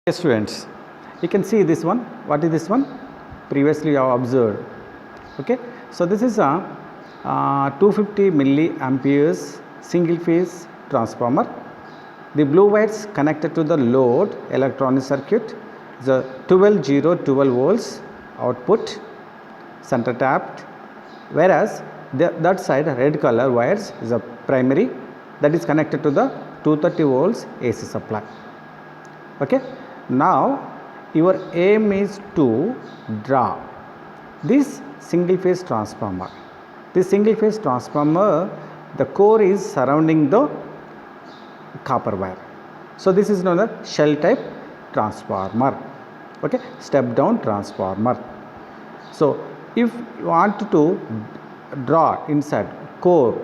Yes, students, you can see this one. What is this one? Previously you have observed. Okay, so this is a 250 milliamperes single phase transformer. The blue wires connected to the load electronic circuit, the 12 volts output, center tapped, whereas that side red color wires is a primary that is connected to the 230 volts AC supply. Okay, now your aim is to draw this single phase transformer. This single phase transformer, the core is surrounding the copper wire. So this is known as shell type transformer. Okay, step down transformer. So if you want to draw inside core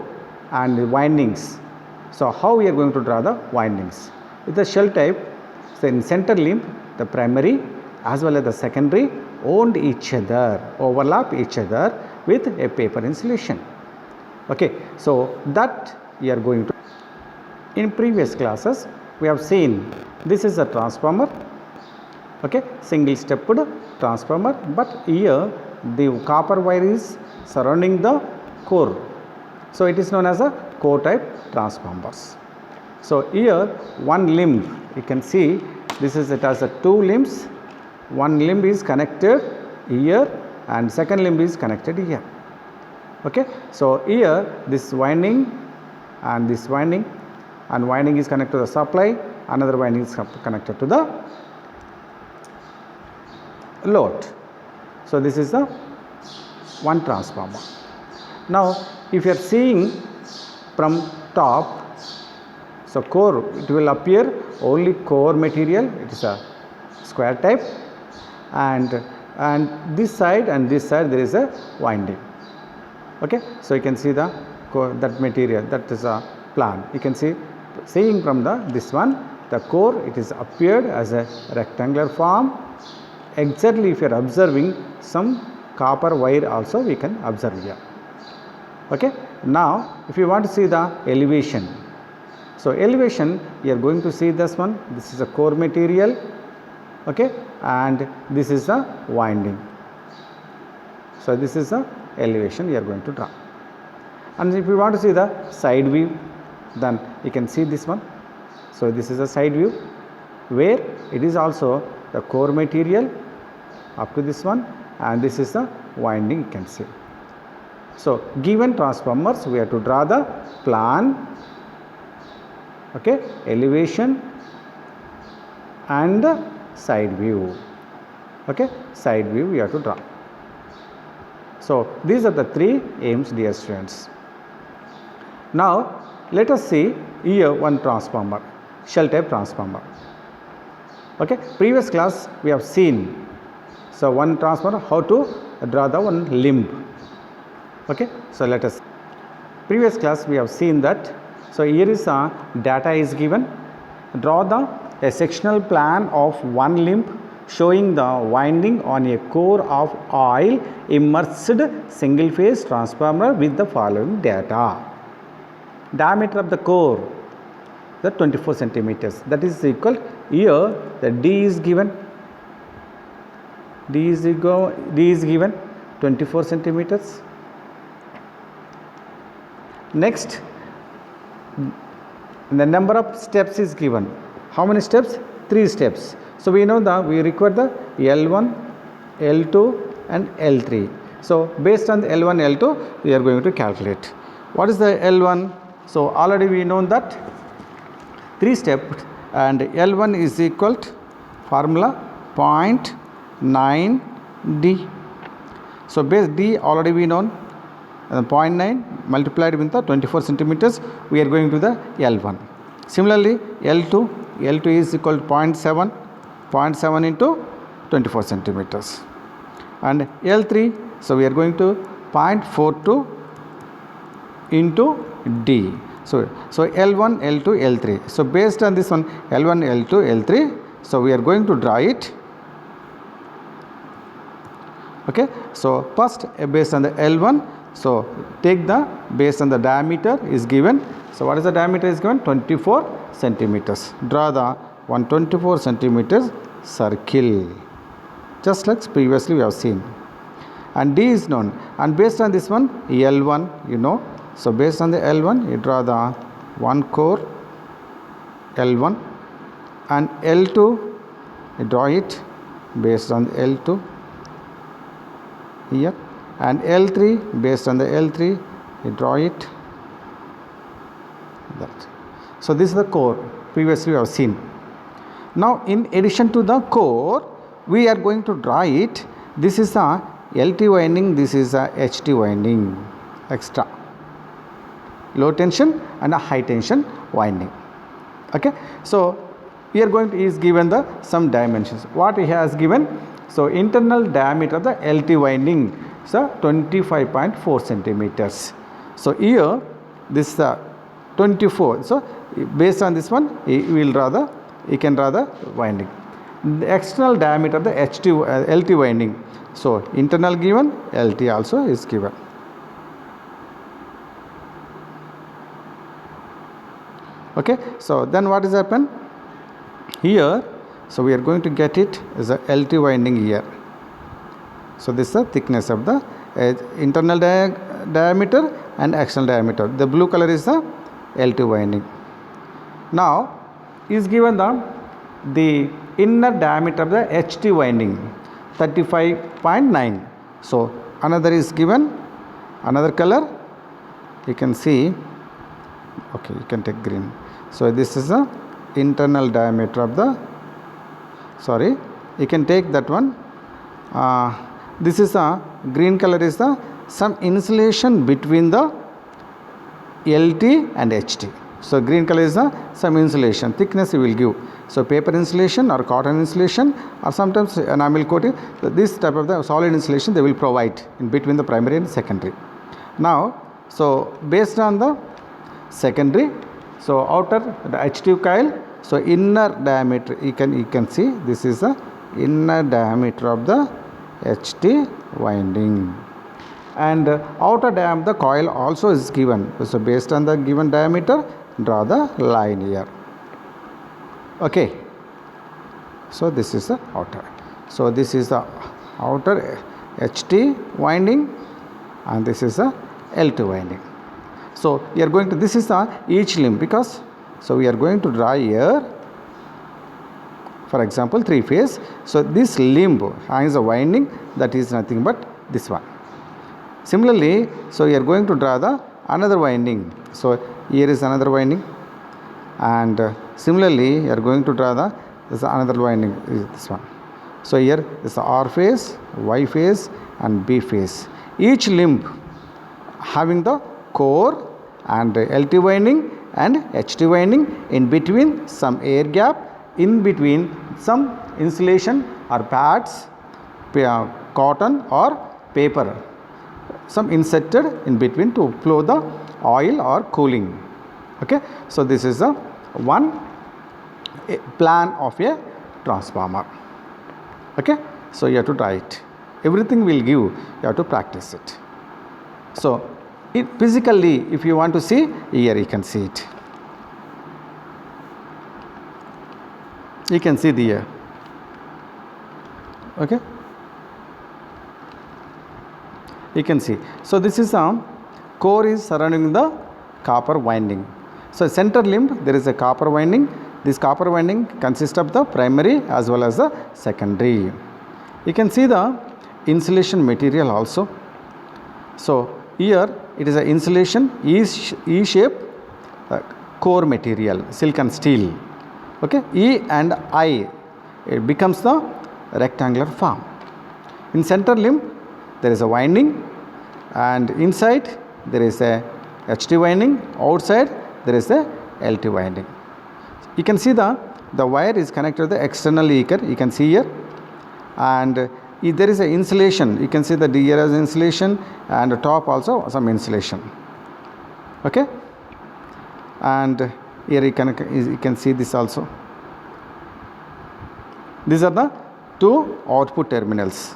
and the windings, so how we are going to draw the windings? With the shell type, so in center limb, the primary as well as the secondary wound each other, overlap each other with a paper insulation. Okay, so that we are going to. In previous classes, we have seen this is a transformer. Okay, single stepped transformer, but here the copper wire is surrounding the core. So it is known as a core type transformers. So here one limb, you can see this is, it has a two limbs. One limb is connected here and second limb is connected here. Okay, so here this winding and this winding, and winding is connected to the supply, another winding is connected to the load. So this is the one transformer. Now if you are seeing from top, so core, it will appear only core material, it is a square type, and this side and this side there is a winding. Okay, so you can see the core, that material, that is a plan. You can see, seeing from the this one, the core, it is appeared as a rectangular form. Exactly, if you are observing some copper wire also we can observe here. Okay, now if you want to see the elevation, so elevation, you are going to see this one. This is a core material. Okay, and this is the winding. So this is the elevation you are going to draw. And if you want to see the side view, then you can see this one. So this is a side view where it is also the core material up to this one, and this is the winding, you can see. So given transformers, we have to draw the plan, okay, elevation and the side view. Okay, side view we have to draw. So these are the three aims, dear students. Now let us see here one transformer, shell type transformer. Okay, previous class we have seen, so one transformer, how to draw the one limb. Okay, so let us, previous class we have seen that. So here is a data is given. Draw a sectional plan of one limb showing the winding on a core of oil immersed single phase transformer with the following data. Diameter of the core, the 24 centimeters, that is equal, here the D is given, D is given 24 centimeters. Next, the number of steps is given. How many steps? 3 steps. So we know that we require the L1, L2 and L3. So based on the L1, L2 we are going to calculate. What is the L1? So already we know that 3 steps, and L1 is equal to formula 0.9 D. So base D already we know, 0.9 multiplied with the 24 centimeters, we are going to the L1. Similarly L2 is equal to 0.7 into 24 centimeters, and L3, so we are going to 0.42 into D. So L1, L2, L3. So based on this one, L1, L2, L3, so we are going to draw it. Okay, so first based on the L1, so take the, based on the diameter is given. So what is the diameter is given? 24 centimeters. Draw the 124 centimeters circle, just like previously we have seen. And D is known, and based on this one L1, you know, so based on the L1 you draw the one core L1, and L2 you draw it based on L2 here, and L3 based on the L3 you draw it that. So this is the core previously we have seen. Now in addition to the core we are going to draw it. This is a LT winding, this is a HT winding, extra low tension and a high tension winding. Okay, so we are going to is given the some dimensions. What he has given, so internal diameter of the LT winding is 25.4 centimeters. So here this is 24. So based on this one he will draw the, he can draw the winding. The external diameter of the LT winding, so internal given, LT also is given. Okay, so then what is happen here, so we are going to get it as a LT winding here. So this is the thickness of the internal diameter and external diameter. The blue color is the LT winding. Now is given the inner diameter of the HT winding 35.9. so another is given, another color you can see. Okay, you can take green. So this is the internal diameter of the, sorry, you can take that one. This is the green color is the some insulation between the LT and HT. So green color is the some insulation thickness you will give. So paper insulation or cotton insulation or sometimes enamel coating, this type of the solid insulation they will provide in between the primary and secondary. Now so based on the secondary, so outer the HT coil, so inner diameter you can see this is the inner diameter of the HT winding, and outer diameter the coil also is given. So based on the given diameter draw the line here. Okay, so this is the outer, so this is the outer HT winding and this is the LT winding. So we are going to, this is the each limb, because so we are going to draw here for example 3 phase. So this limb hangs a winding, that is nothing but this one. Similarly, so we are going to draw the another winding. So here is another winding, and similarly you are going to draw the this another winding is this one. So here is the R phase, Y phase and B phase. Each limb having the core and LT winding and HT winding, in between some air gap, in between some insulation or pads, cotton or paper, some inserted in between to flow the oil or cooling. Okay, so this is the one plan of a transformer. Okay, so you have to try it. Everything will give, you have to practice it. So it physically if you want to see, here you can see it. You can see the here. Okay, you can see. So this is core is surrounding the copper winding. So center limb there is a copper winding. This copper winding consists of the primary as well as the secondary. You can see the insulation material also. So here it is a insulation E shape core material, silicon steel. Okay, E and I, it becomes the rectangular form. In center limb there is a winding, and inside there is a HT winding, outside there is a LT winding. You can see the wire is connected to the external eker, you can see here, and if there is a insulation, you can see the here as insulation, and the top also some insulation. Okay, and here you can see this also. These are the two output terminals.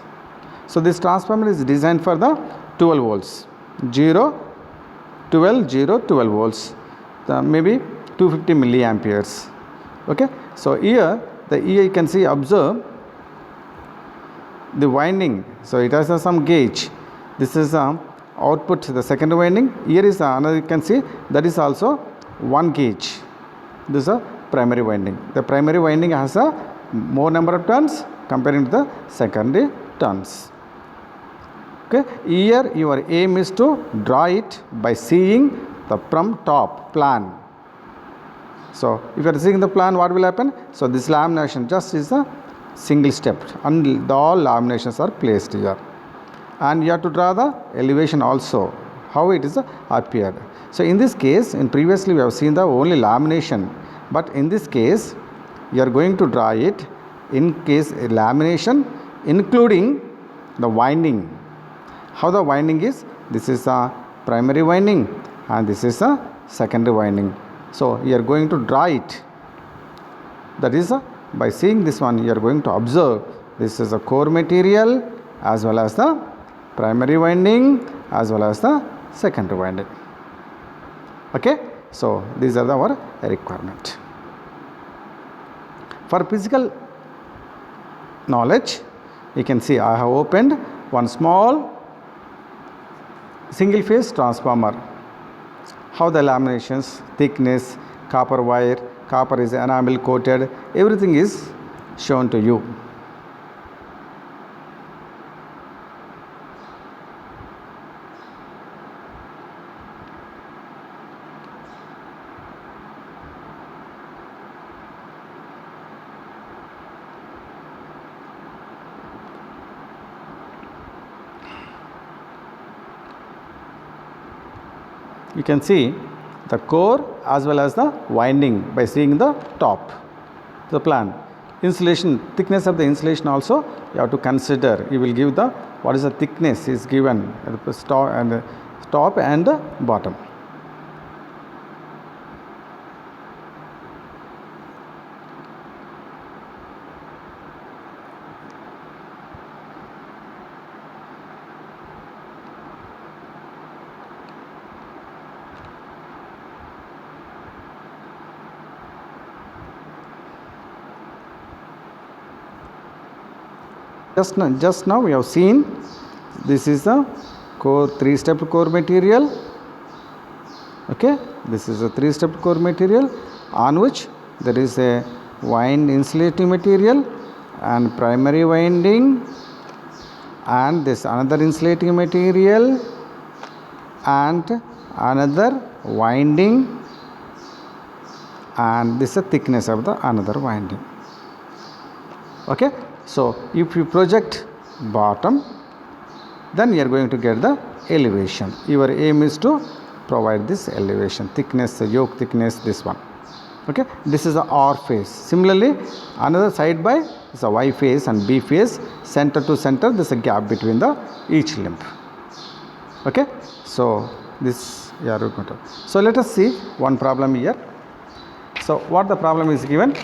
So this transformer is designed for the 12 volts, 0, 12, 0, 12 volts, maybe 250 milliamperes. Okay, so here here you can see, observe the winding. So it has some gauge. This is output, the second winding. Here is another, you can see, that is also one gauge. This is a primary winding. The primary winding has a more number of turns comparing to the secondary turns. Okay, here your aim is to draw it by seeing the from top plan. So if you are seeing the plan, what will happen? So this lamination just is a single step, and all laminations are placed here, and you have to draw the elevation also, how it is appeared. So in this case, in previously we have seen the only lamination, but in this case you are going to draw it in case lamination including the winding. How the winding is? This is a primary winding and this is a secondary winding. So you are going to draw it. That is by seeing this one, you are going to observe this is a core material as well as the primary winding as well as the secondary winding. Okay, so these are our requirement. For physical knowledge, you can see I have opened one small single phase transformer. How the laminations, thickness, copper wire, copper is enamel coated, everything is shown to you. You can see the core as well as the winding by seeing the top, the plan. Insulation, thickness of the insulation also you have to consider. You will give the what is the thickness is given at the top and the bottom. Just now we have seen this is the core, 3-step core material. Okay, this is a 3-step core material on which there is a wind insulating material and primary winding, and this another insulating material and another winding, and this is the thickness of the another winding. Okay. So if you project bottom, then you are going to get the elevation. Your aim is to provide this elevation, thickness, the yoke thickness, this one. Okay, this is the R phase. Similarly, another side by is a Y phase and B phase, center to center, there is a gap between the each limb. Okay, so this you are going to. So let us see one problem here. So what the problem is given?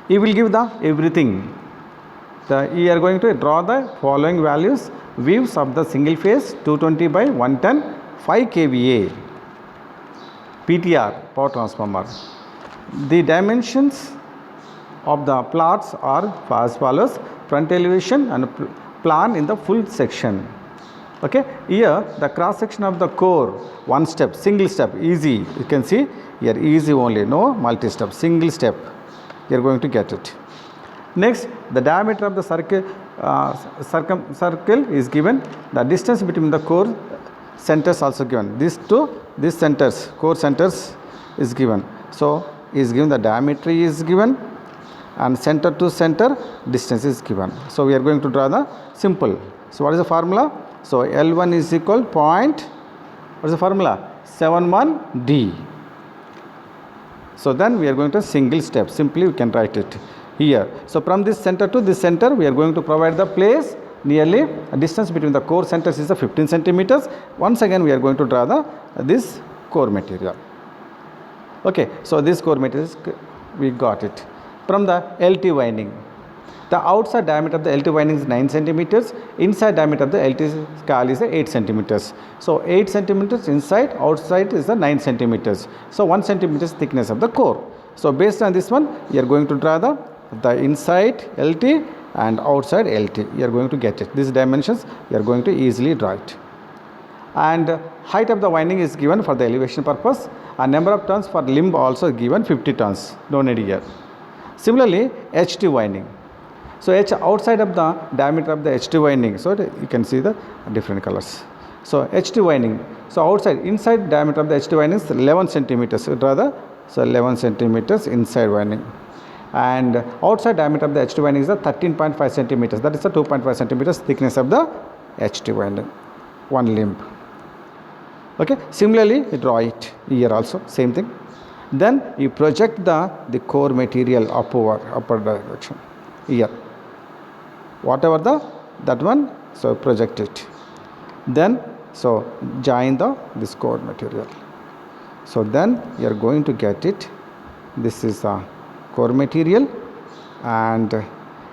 You will give the everything. You are going to draw the following values: views of the single phase 220 by 110 5 kVA PTR power transformer. The dimensions of the plots are as follows: front elevation and plan in the full section. Okay, here the cross section of the core, one step, single step, easy. You can see here easy only, no multi step, single step. You are going to get it. Next, the diameter of the circle is given. The distance between the core centers also given. These two, these centers, core centers is given. So is given the diameter is given and center to center distance is given. So we are going to draw the simple. So what is the formula? So L1 is equal point. What is the formula? 71D. So then we are going to single step. Simply we can write it here. So from this center to this center, we are going to provide the place nearly a distance between the core centers is 15 centimeters. Once again we are going to draw this core material. Okay, so this core material we got it. From the LT winding, the outside diameter of the LT winding is 9 centimeters, inside diameter of the LT scale is 8 centimeters. So 8 centimeters inside, outside is the 9 centimeters. So 1 centimeter thickness of the core. So based on this one, you are going to draw the the inside LT and outside LT. You are going to get it. These dimensions you are going to easily draw it. And height of the winding is given for the elevation purpose, and number of turns for limb also given 50 turns. No need here. Similarly, HT winding. So H outside of the diameter of the HT winding. So you can see the different colors. So HT winding. So outside, inside diameter of the HT winding is 11 centimeters. Rather, so 11 centimeters inside winding. And outside diameter of the HT winding is 13.5 centimeters. That is the 2.5 centimeters thickness of the HT winding. One limb. Okay. Similarly, you draw it here also. Same thing. Then you project the core material upper direction. Here. Whatever that one, so project it. Then so join this core material. So then you are going to get it. This is the core material, and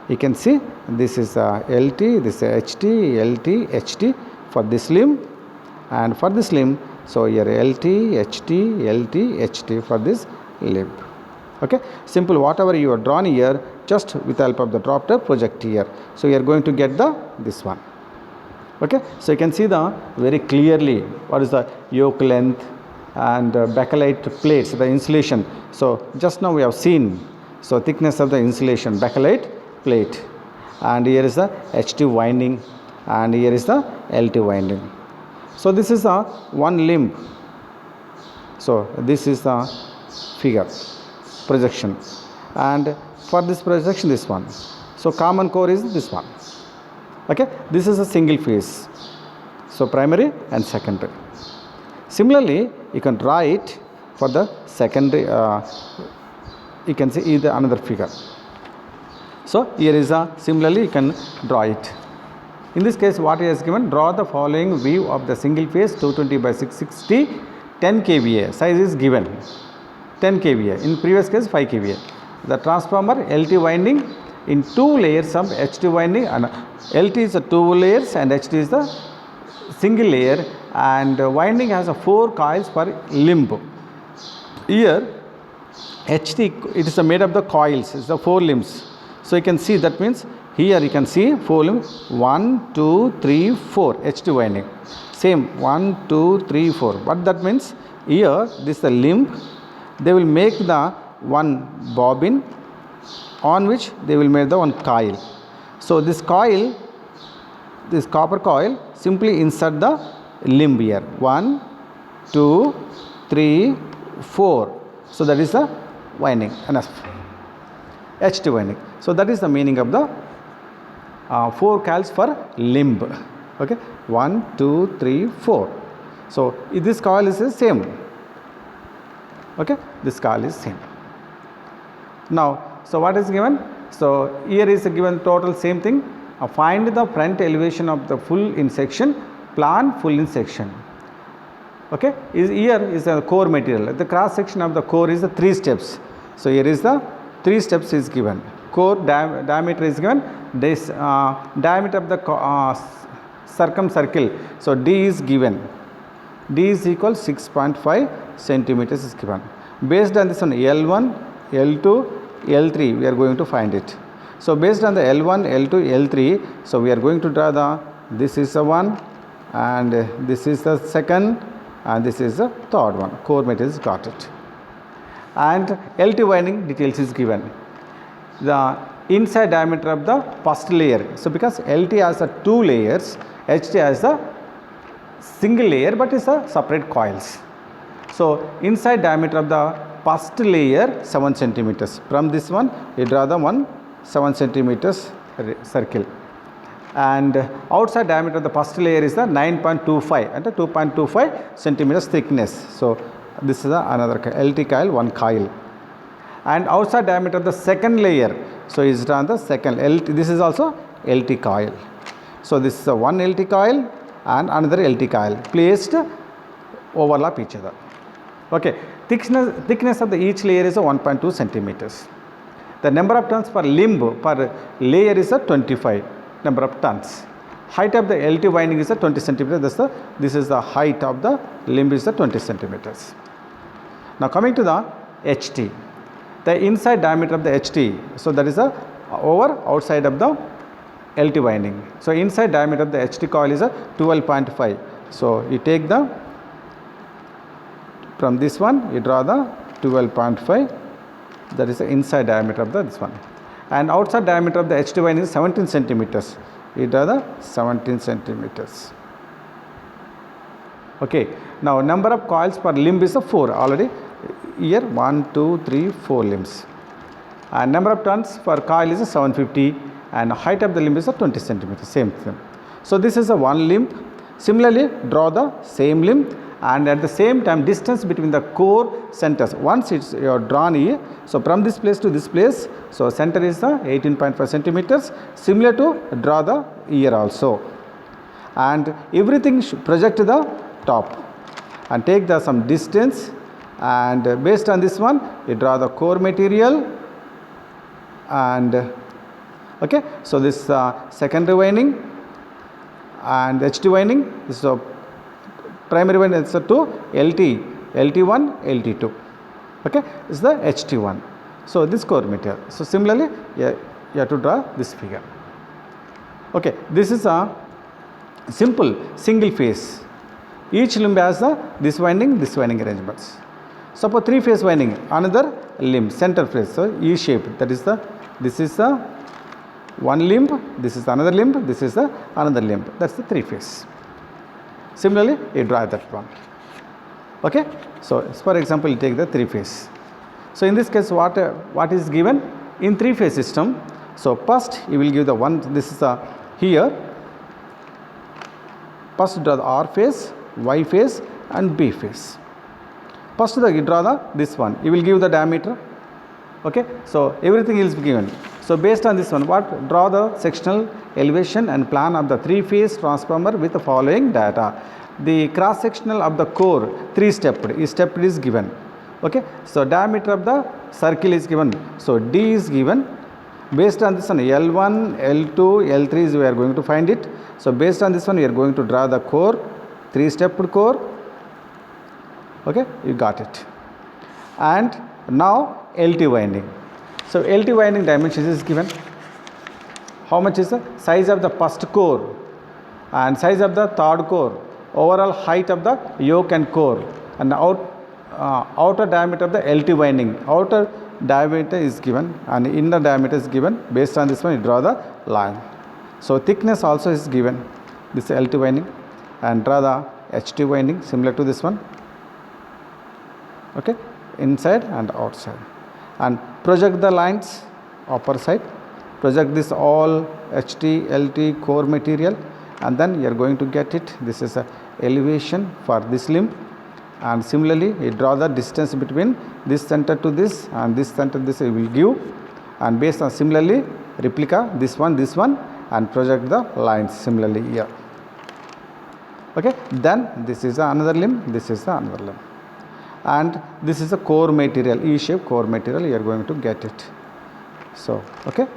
you can see this is LT, this is HT, LT, HT for this limb, and for this limb, so here LT, HT, LT, HT for this limb. Okay, simple. Whatever you are drawn here, just with the help of the dropper project here. So you are going to get this one. Okay, so you can see very clearly what is the yoke length and bakelite plates, the insulation. So just now we have seen, so thickness of the insulation, bakelite plate, and here is the HT winding, and here is the LT winding. So this is one limb. So this is the figure projection, and for this projection, this one. So common core is this one. Okay, this is a single phase. So primary and secondary. Similarly, you can draw it for the secondary. You can see either another figure. So here is similarly you can draw it. In this case, what is given? Draw the following view of the single phase 220 by 660 10 kVA. Size is given 10 kVA. In previous case 5 kVA. The transformer LT winding in 2 layers of HT winding, and LT is 2 layers and HT is the single layer, and winding has 4 coils per limb. Here HT, it is made of the coils. It's the 4 limbs. So you can see, that means here you can see 4 limbs, 1, 2, 3, 4 HT winding. Same 1, 2, 3, 4. What that means? Here this is the limb. They will make the one bobbin on which they will make the one coil. So this coil, this copper coil, simply insert the limb here. 1, 2, 3, 4. So that is the winding, enough. HT winding. So that is the meaning of the 4 coils for limb. Okay, 1, 2, 3, 4. So this coil is the same. Okay, this coil is same. Now, so what is given? So here is given total same thing. Find the front elevation of the full in section, plan full in section. Okay, here is the core material. The cross section of the core is the 3 steps. So here is the 3 steps is given. Core diameter is given. This diameter of the circumcircle. So D is given. D is equal 6.5 centimeters is given. Based on this one, L1, L2, L3, we are going to find it. So based on the L1, L2, L3, so we are going to draw this is the one, and this is the second, and this is the third one. Core material is got it. And LT winding details is given. The inside diameter of the first layer. So because LT has 2 layers, HT has a single layer, but it's a separate coils. So inside diameter of the first layer 7 centimeters. From this one, you draw the 7 centimeters circle. And outside diameter of the first layer is the 9.25 and 2.25 centimeters thickness. So this is another LT coil, 1 coil. And outside diameter of the second layer, so is on the second LT. This is also LT coil. So this is a 1 LT coil and another LT coil placed overlap each other. Okay, thickness of each layer is 1.2 centimeters. The number of turns per limb per layer is 25 number of turns. Height of the LT winding is 20 centimeters. This is the height of the limb is 20 centimeters. Now coming to the HT. the inside diameter of the HT. So that is the outside of the LT winding. So inside diameter of the HT coil is a 12.5. So you take the, from this one you draw the 12.5, that is the inside diameter of this one, and outside diameter of the HT winding is 17 centimeters. You draw the 17 centimeters. Okay. Now number of coils per limb is a 4 already. Here 1, 2, 3, 4 limbs, and number of turns per coil is a 750, and height of the limb is a 20 centimeters. Same thing. So this is a one limb. Similarly, draw the same limb, and at the same time distance between the core centers. Once it's you are drawn here, so from this place to this place, so center is the 18.5 centimeters. Similar to draw the ear also, and everything should project to the top and take the some distance, and based on this one you draw the core material. And okay, so this secondary winding and HT winding, this is primary winding is to LT, LT1, LT2. Okay, this is the HT1. So this core material. So similarly, you have to draw this figure. Okay, this is a simple single phase. Each limb has this winding arrangements. Suppose 3-phase winding, another limb, center phase, so E shape. That is the, this is the one limb, this is another limb, this is the another limb. That's the 3-phase. Similarly, you draw that one. Okay. So for example, you take the 3-phase. So in this case, what is given in 3-phase system? So first you will give the one. This is here. First draw the R phase, Y phase, and B phase. First you draw this one. You will give the diameter. Okay. So everything is given. So based on this one, draw the sectional elevation and plan of the 3-phase transformer with the following data. The cross sectional of the core 3-stepped. Each step is given. Okay. So diameter of the circle is given. So D is given. Based on this one, L1, L2, L3 is we are going to find it. So based on this one, we are going to draw the core, 3-stepped core. Okay, you got it. And now LT winding. So LT winding dimensions is given. How much is the size of the first core and size of the third core, overall height of the yoke and core, and outer diameter of the LT winding. Outer diameter is given and inner diameter is given. Based on this one, you draw the line. So thickness also is given. This is LT winding, and draw the HT winding similar to this one. Okay, inside and outside, and project the lines upper side. Project this all HT, LT core material, and then you are going to get it. This is a elevation for this limb, and similarly you draw the distance between this center to this and this center. This you will give, and based on similarly replica this one, and project the lines similarly here. Okay, then this is another limb. This is the another limb. And this is a core material, E-shape core material, you are going to get it. So, okay.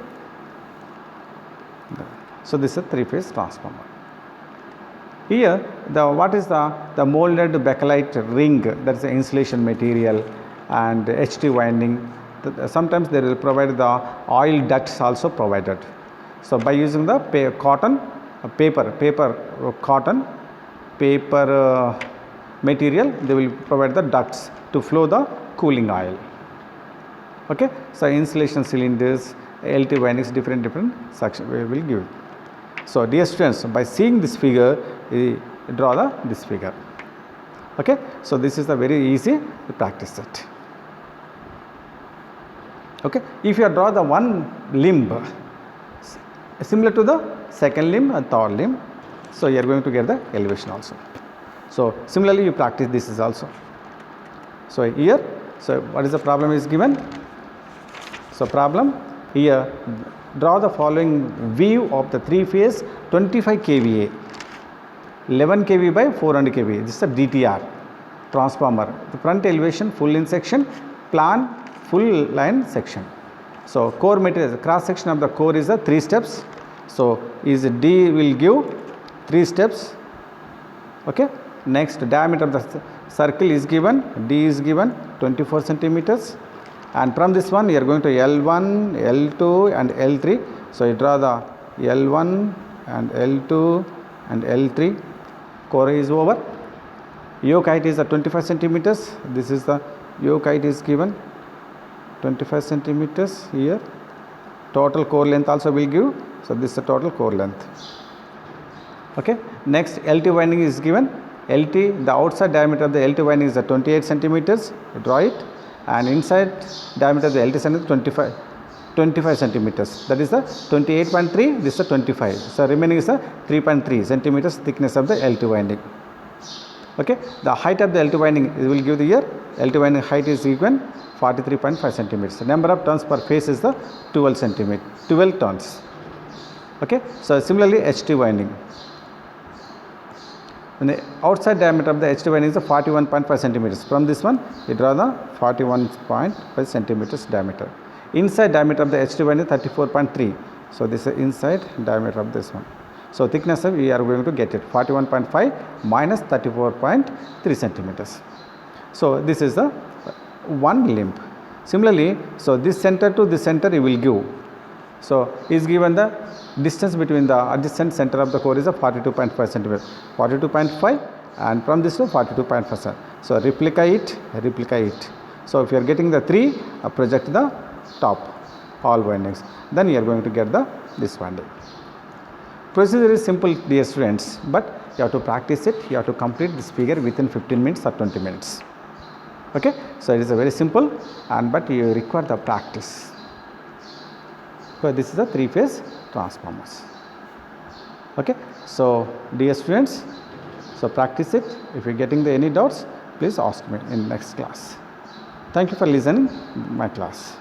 So this is a 3-phase transformer. Here, what is the molded bakelite ring, that is the insulation material, and HT winding. Sometimes they will provide the oil ducts also provided. So by using the cotton material, they will provide the ducts to flow the cooling oil. Okay. So insulation cylinders, LT windings, different section we will give. So dear students, by seeing this figure, draw this figure. Okay. So this is the very easy to practice it. Okay. If you draw the one limb similar to the second limb and third limb, so you are going to get the elevation also. So similarly you practice this is also. So here, so what is the problem is given? So problem here, draw the following view of the 3-phase 25 kVA, 11 kV by 400 kV. This is a DTR transformer. The front elevation full in section, plan full line section. So core material, cross section of the core is the 3 steps. So is D will give 3 steps. Okay. Next, diameter of the circle is given, D is given 24 centimeters, and from this one you are going to L1, L2 and L3. So you draw the L1 and L2 and L3. Core is over. Yoke height is 25 centimeters. This is the yoke height is given 25 centimeters here. Total core length also will give. So this is the total core length. Okay. Next, LT winding is given. LT, the outside diameter of the LT winding is 28 centimeters. Draw it. And inside diameter of the LT is 25 centimeters. That is the 28.3. This is the 25. So remaining is the 3.3 centimeters thickness of the LT winding. Okay. The height of the LT winding will give the here. LT winding height is given 43.5 centimeters. The number of turns per phase is the 12 turns. Okay. So similarly, HT winding. And the outside diameter of the HT winding is 41.5 centimeters. From this one, you draw the 41.5 centimeters diameter. Inside diameter of the HT winding is 34.3. So this is inside diameter of this one. So thickness of we are going to get it 41.5 minus 34.3 centimeters. So this is the one limb. Similarly, so this center to this center you will give. So is given the distance between the adjacent center of the core is a 42.5 centimeter. 42.5 and from this to 42.5. So replica it. So if you are getting the 3, project the top all windings. Then you are going to get this winding. Procedure is simple, dear students, but you have to practice it. You have to complete this figure within 15 minutes or 20 minutes. Okay, so it is a very simple, but you require the practice. So this is the 3-phase transformers. Okay, so dear students, so practice it. If you are getting any doubts, please ask me in next class. Thank you for listening my class.